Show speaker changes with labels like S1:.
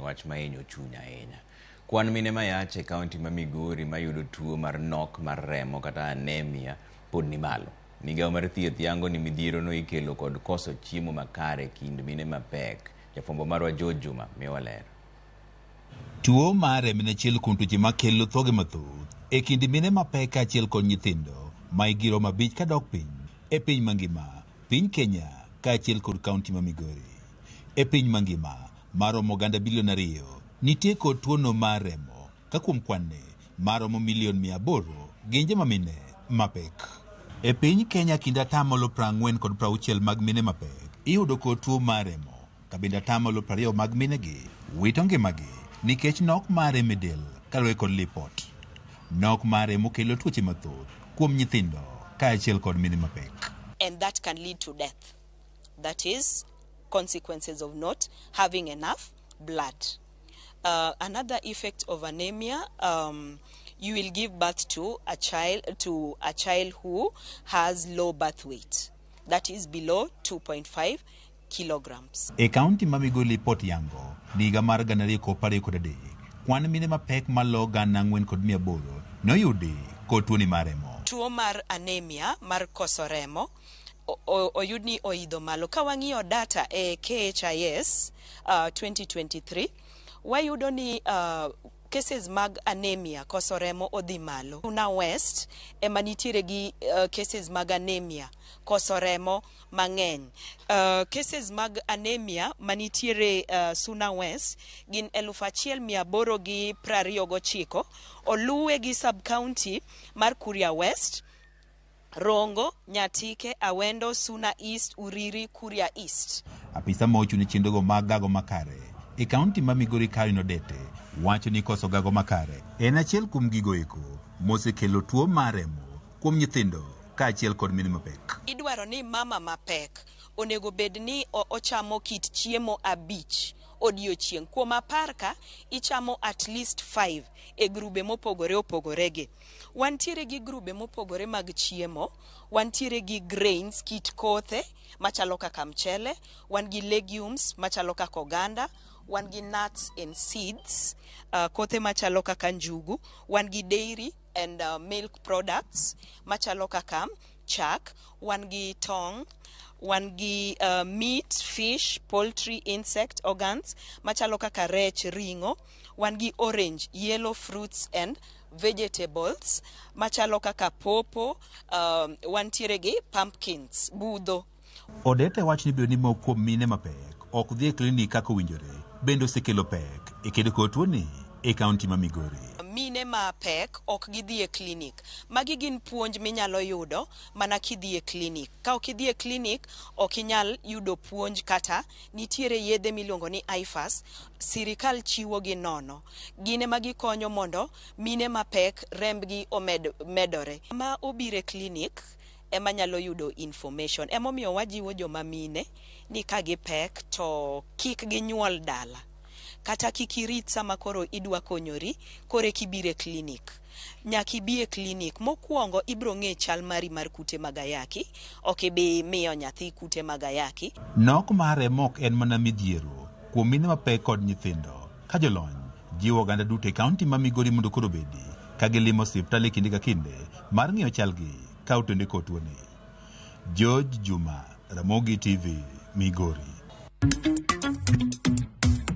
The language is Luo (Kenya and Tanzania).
S1: wach mahinyo chuny ahinya. Kwan mine mayach e kaunti ma Migori mayudo tuo mar nok mar remo kata anemia pod ni malo. Migao mar thieth yango ni midhiero no ikelo kod koso chiemo makare kind mine mapek. Jafwambo marwa Juma miyowa ler.
S2: Tuo mar remo en achiel kuom tuoche makelo thoge mathoth e kind mine mapek achiel kod nyithindo ma igiro mabich kadok piny e piny mangima, piny Kenya kaachiel kod kaunti ma Migori. E piny mangima maromo oganda bilion 2 nitie kod tuono mar remo, ka kuom kwanne maromo milion 800 gin joma mine mapek. E piny Kenya kind 40 kod 60 mag mine mapek iyudo kod tuo mar remo, ka bende 20 mag minegi wito ngimagi nikech nok mar remo e del kaluwore kod lipot. Nok mar remo kelo tuoche mathoth kuom nyithindo kaachiel kod mine mapek.
S3: And that can lead to death. That is consequences of not having enough blood. Another effect of anemia, you will give birth to a child who has low birth weight, that is below 2.5 kilograms.
S2: E kaunti ma Migori lipot yango niga mar 2013 kwan mine mapek malo 4,800 noyudi kod tuo ni mar remo.
S3: Tuo mar anemia mar koso remo oyudni oidho malo. Ka wang'iyo data e KHIS 2023 wayudo ni cases mag anemia koso remo odhi malo. Suna West ema nitiere gi cases mag anemia koso remo mang'eny. Cases mag anemia manitiere Suna West gin 1,829 oluwe gi sub county mar Kuria West, Rongo, Nyatike, Awendo, Suna East, Uriri, Kuria East.
S2: Apisa mochuni chendogo mag gago makare e kaunti ma Migori Karen Odete wacho ni koso gago makare en achiel kuom gigo eko mosekelo tuo mar remo kuom nyithindo kaachiel kod mine mapek.
S3: Idwaro ni mama mapek onego bed ni ochamo kit chiemo 5 odiochieng'. Kuom 10 ka ichamo at least 5 e grube mopogore opogore gi. Wantiere gi grube mopogore mag chiemo, wantiere gi grains kit kothe machalo kaka mchele, wan gi legumes machalo kaka oganda, wan gi nuts and seeds, kothe machalo kaka njugu, wan gi dairy and milk products machalo kaka chak, wan gi tong', wan gi meat, fish, poultry, insect organs machalo kaka rech, ringo, wan gi orange, yellow fruits and vegetables machalo kaka popo, wantiere gi pumpkins, budho.
S2: Odete wach ni bedo ni moko kuom mine mapek ok dhi e klinik kaka owinjore bende osekelo pek e kedo kod tuo ni e kaunti ma Migori.
S3: Mine mapek ok gidhi e klinik. Magi gin puonj minyalo yudo mana kidhi e klinik. Ka ok idhi e klinik ok inyal yudo puonj, kata nitiere yedhe miluongo ni IFAS, sirikal chiwo gi nono. Gine ma gikonyo mondo mine mapek rembgi medore. Ma obire klinik ema nyalo yudo information. Emomiyo wajiwo joma mine ni ka gipek to kik ginyuol dala, kata kik irit sama koro idwa konyori kore kibire klinik. Nyaki bi e klinik mokwongo ibro ng'e chal mari mar kute mag ayaki, ok ibi miyo nyathi kute mag ayaki.
S2: Nok mar remo en mana midhiero kuom mine mapek kod nyithindo, ka jolony jiwo oganda duto e kaunti ma Migori mondo koro bedi ka gilimo osiptal kinde ka kinde mar ng'iyo chalgi ka otende kod tuo ni. Juma, Ramogi TV, Migori.